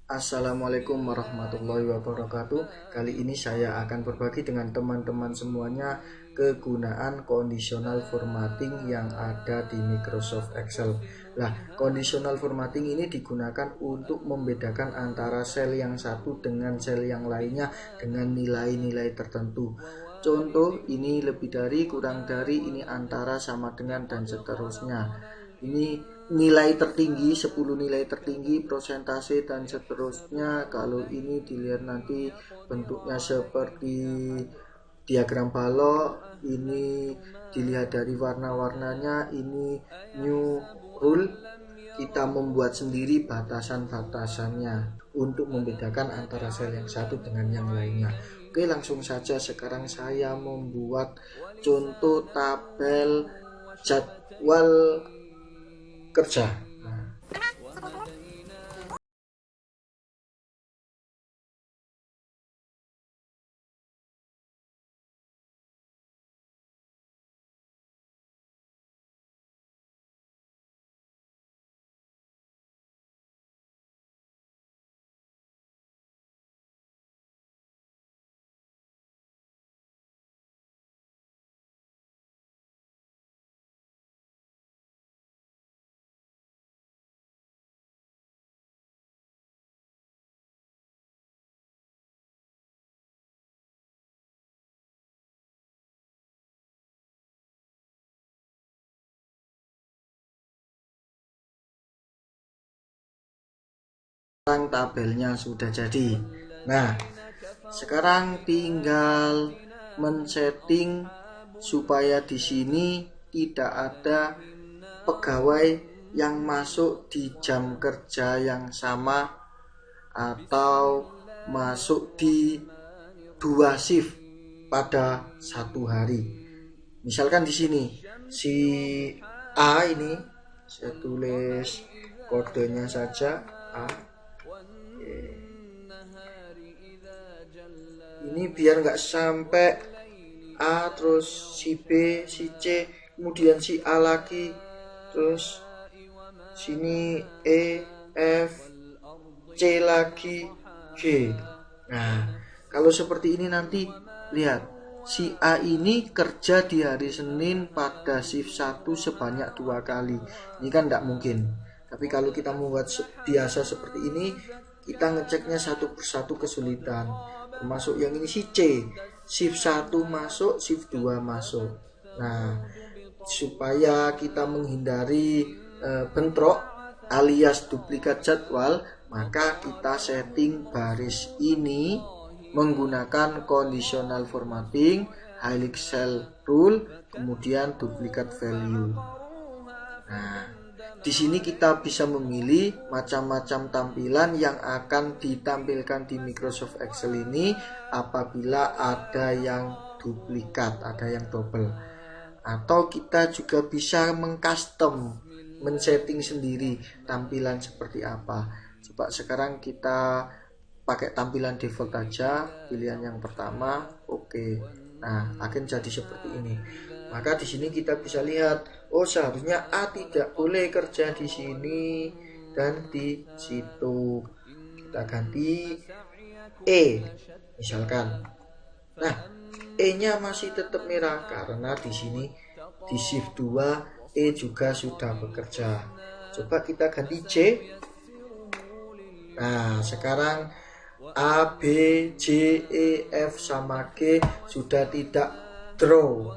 Assalamualaikum warahmatullahi wabarakatuh. Kali ini saya akan berbagi dengan teman-teman semuanya kegunaan conditional formatting yang ada di Microsoft Excel. Nah, conditional formatting ini digunakan untuk membedakan antara sel yang satu dengan sel yang lainnya dengan nilai-nilai tertentu. Contoh, ini lebih dari, kurang dari, ini antara, sama dengan, dan seterusnya. Ini nilai tertinggi, 10 nilai tertinggi, persentase, dan seterusnya. Kalau ini dilihat nanti bentuknya seperti diagram balok, ini dilihat dari warna-warnanya, ini new rule. Kita membuat sendiri batasan-batasannya untuk membedakan antara sel yang satu dengan yang lainnya. Oke, langsung saja sekarang saya membuat contoh tabel jadwal kerja. Sekarang tabelnya sudah jadi. Nah, sekarang tinggal men-setting supaya di sini tidak ada pegawai yang masuk di jam kerja yang sama atau masuk di 2 shift pada satu hari. Misalkan di sini si A ini, saya tulis kodenya saja A. Ini biar nggak sampai A terus si B, si C, kemudian si A lagi, terus sini E, F, C lagi, G. Nah, kalau seperti ini nanti lihat, si A ini kerja di hari Senin pada shift 1 sebanyak 2 kali. Ini kan tidak mungkin. Tapi kalau kita membuat biasa seperti ini, kita ngeceknya satu persatu kesulitan. Termasuk yang ini si C, shift 1 masuk, shift 2 masuk. Nah, supaya kita menghindari bentrok alias duplikat jadwal, maka kita setting baris ini menggunakan conditional formatting, highlight cell rule, kemudian duplicate value. Nah, di sini kita bisa memilih macam-macam tampilan yang akan ditampilkan di Microsoft Excel ini apabila ada yang duplikat, ada yang double. Atau kita juga bisa mengcustom, men-setting sendiri tampilan seperti apa. Coba sekarang kita pakai tampilan default aja, pilihan yang pertama, oke. Nah, akan jadi seperti ini. Maka di sini kita bisa lihat, oh seharusnya A tidak boleh kerja di sini dan di situ. Kita ganti E, misalkan. Nah, E-nya masih tetap merah karena di sini di shift 2 E juga sudah bekerja. Coba kita ganti C. Nah, sekarang A, B, C, E, F sama G sudah tidak draw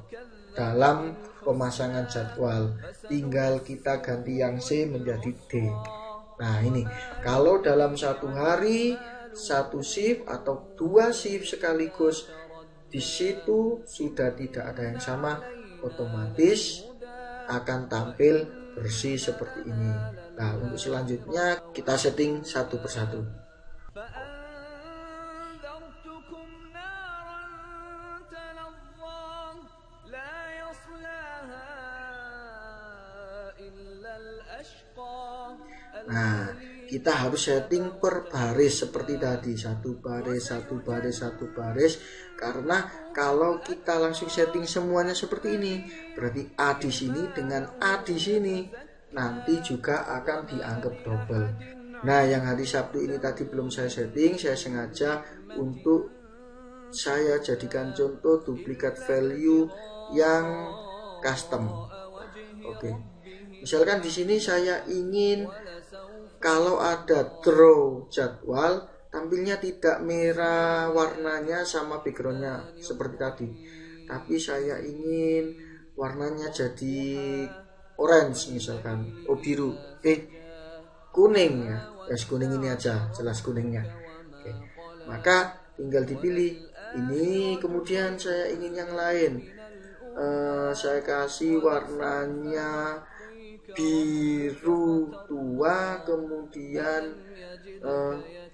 dalam pemasangan jadwal. Tinggal kita ganti yang C menjadi D. Nah, ini kalau dalam satu hari satu shift atau 2 shift sekaligus, di situ sudah tidak ada yang sama, otomatis akan tampil bersih seperti ini. Nah, untuk selanjutnya kita setting satu persatu. Nah, kita harus setting per baris seperti tadi, satu baris, satu baris, satu baris. Karena kalau kita langsung setting semuanya seperti ini, berarti A di sini dengan A di sini nanti juga akan dianggap double. Nah, yang hari Sabtu ini tadi belum saya setting, saya sengaja untuk saya jadikan contoh duplikat value yang custom. Oke. Misalkan di sini saya ingin kalau ada draw jadwal tampilnya tidak merah warnanya sama backgroundnya seperti tadi, tapi saya ingin warnanya jadi orange misalkan, biru, kuning ya, kuning ini aja, jelas kuningnya. Oke. Maka tinggal dipilih ini, kemudian saya ingin yang lain, saya kasih warnanya biru tua kemudian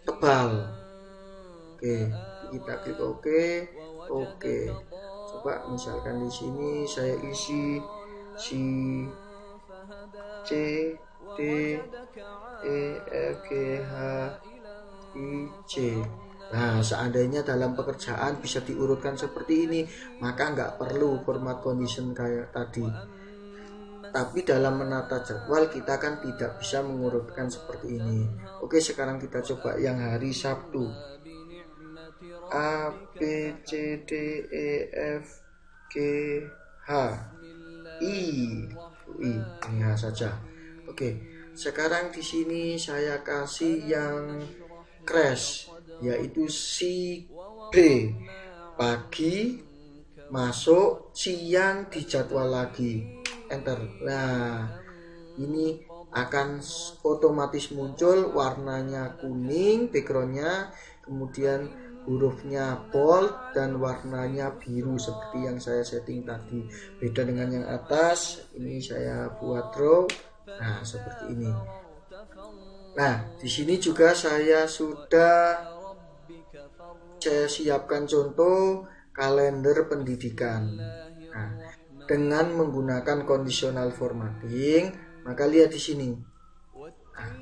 tebal. Oke, kita klik oke. Coba misalkan di sini saya isi C D E F G H I J. Nah, seandainya dalam pekerjaan bisa diurutkan seperti ini, maka nggak perlu format condition kayak tadi. Tapi dalam menata jadwal kita kan tidak bisa mengurutkan seperti ini. Oke, sekarang kita coba yang hari Sabtu. A B C D E F G H I ini H saja. Oke, sekarang di sini saya kasih yang crash, yaitu si B, pagi masuk, siang dijadwal lagi, enter. Nah, ini akan otomatis muncul warnanya kuning backgroundnya, kemudian hurufnya bold dan warnanya biru seperti yang saya setting tadi. Beda dengan yang atas, ini saya buat draw. Nah, seperti ini. Nah, di sini juga saya sudah siapkan contoh kalender pendidikan. Nah, dengan menggunakan conditional formatting, maka lihat di sini. Nah,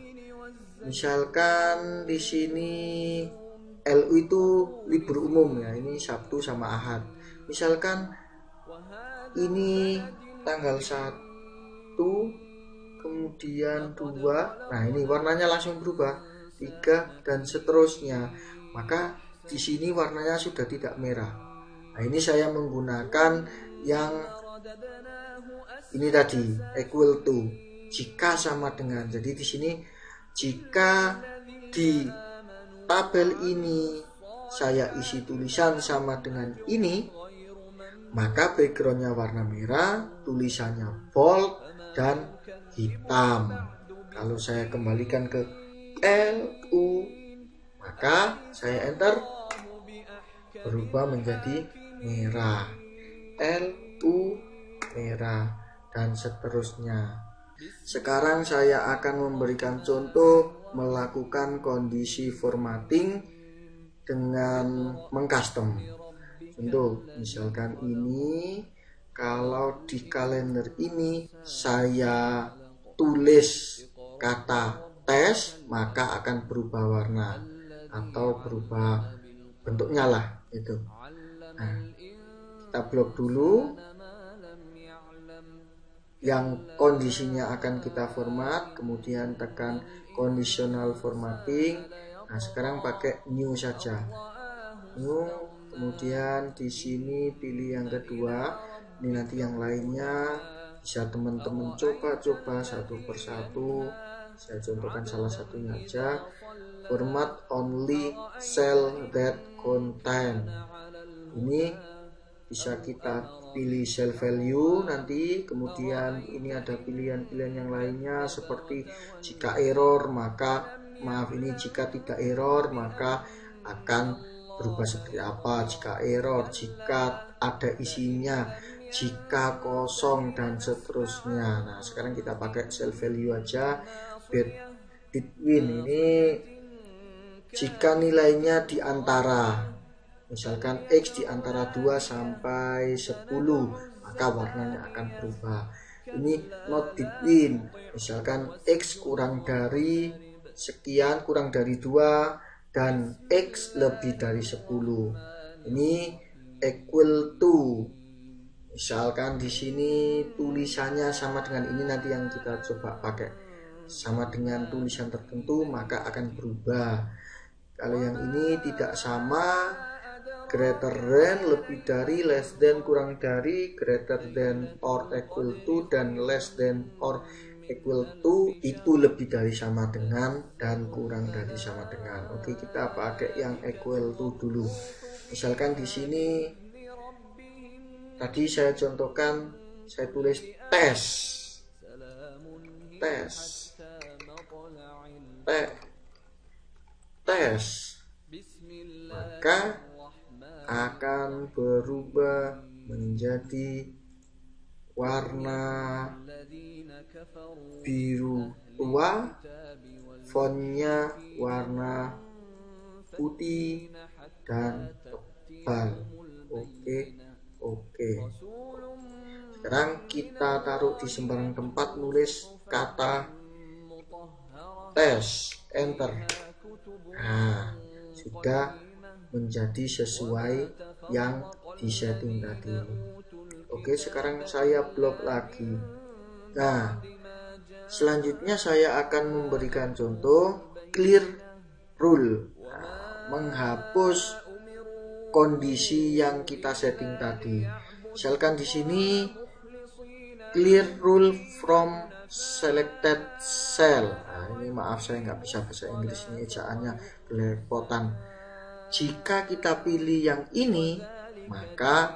misalkan di sini LU itu libur umum ya, ini Sabtu sama Ahad. Misalkan ini tanggal 1, kemudian 2, nah ini warnanya langsung berubah, 3 dan seterusnya. Maka di sini warnanya sudah tidak merah. Nah, ini saya menggunakan yang ini tadi, equal to, jika sama dengan. Jadi di sini jika di tabel ini saya isi tulisan sama dengan ini, maka backgroundnya warna merah, tulisannya bold dan hitam. Kalau saya kembalikan ke LU, maka saya enter, berubah menjadi merah, LU merah, dan seterusnya. Sekarang saya akan memberikan contoh melakukan kondisi formatting dengan mengcustom. Contoh, misalkan ini, kalau di kalender ini saya tulis kata tes, maka akan berubah warna atau berubah bentuknya lah itu. Nah, kita blok dulu yang kondisinya akan kita format, kemudian tekan conditional formatting. Nah, sekarang pakai new saja, new, kemudian di sini pilih yang kedua. Ini nanti yang lainnya bisa teman-teman coba-coba satu persatu. Saya contohkan salah satunya aja, format only cell that contain. Ini bisa kita pilih cell value nanti, kemudian ini ada pilihan-pilihan yang lainnya seperti jika error maka, ini jika tidak error maka akan berubah seperti apa, jika error, jika ada isinya, jika kosong, dan seterusnya. Nah, sekarang kita pakai cell value aja, between ini jika nilainya di antara, misalkan X di antara 2 sampai 10, maka warnanya akan berubah. Ini not between, misalkan X kurang dari sekian, kurang dari 2, dan X lebih dari 10. Ini equal to, misalkan di sini tulisannya sama dengan ini, nanti yang kita coba pakai. sama dengan tulisan tertentu maka akan berubah. Kalau yang ini tidak sama, greater than lebih dari, less than kurang dari, greater than or equal to, dan less than or equal to itu lebih dari sama dengan dan kurang dari sama dengan. Oke, kita pakai yang equal to dulu. Misalkan di sini tadi saya contohkan, saya tulis tes, maka akan berubah menjadi warna biru tua, fontnya warna putih dan tebal. Oke. Sekarang kita taruh di sembarang tempat, nulis kata tes, enter. Nah, sudah menjadi sesuai yang disetting tadi. Oke, sekarang saya blok lagi. Nah, selanjutnya saya akan memberikan contoh clear rule, menghapus kondisi yang kita setting tadi. Misalkan di sini clear rule from selected cell. Nah, ini maaf saya nggak bisa bahasa Inggris, ini ejaannya belepotan. Jika kita pilih yang ini, maka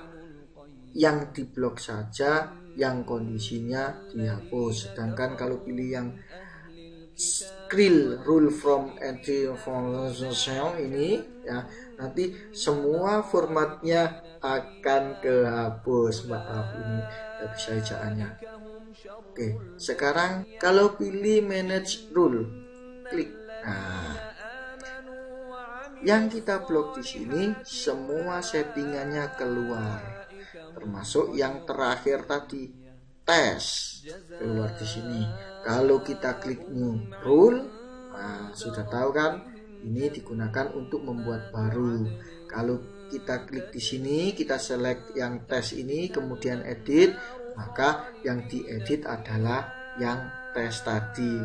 yang diblok saja, yang kondisinya dihapus. Sedangkan kalau pilih yang clear rule from anti-information ini, ya nanti semua formatnya akan kehapus. Maaf, ini tidak bisa ejaannya. Oke, sekarang kalau pilih manage rule, klik. Nah, yang kita blok di sini semua settingannya keluar, termasuk yang terakhir tadi tes keluar di sini. Kalau kita klik new rule, nah sudah tahu kan, ini digunakan untuk membuat baru. Kalau kita klik di sini, kita select yang tes ini, kemudian edit, maka yang diedit adalah yang tes tadi.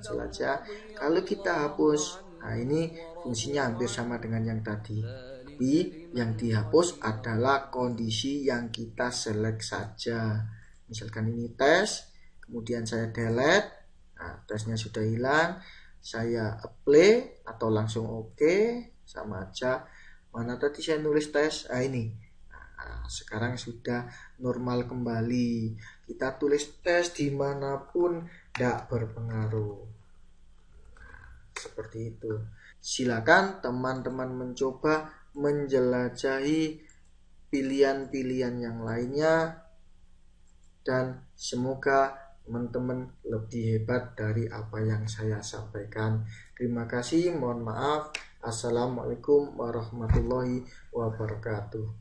Saja. Kalau kita hapus, nah ini fungsinya hampir sama dengan yang tadi, tapi yang dihapus adalah kondisi yang kita select saja. Misalkan ini tes, kemudian saya delete, nah tesnya sudah hilang, saya apply atau langsung oke, sama aja. Mana tadi saya nulis tes, ini. Nah, sekarang sudah normal kembali. Kita tulis tes dimanapun tidak berpengaruh. Seperti itu. Silakan teman-teman mencoba menjelajahi pilihan-pilihan yang lainnya, dan semoga teman-teman lebih hebat dari apa yang saya sampaikan. Terima kasih, mohon maaf. Assalamualaikum warahmatullahi wabarakatuh.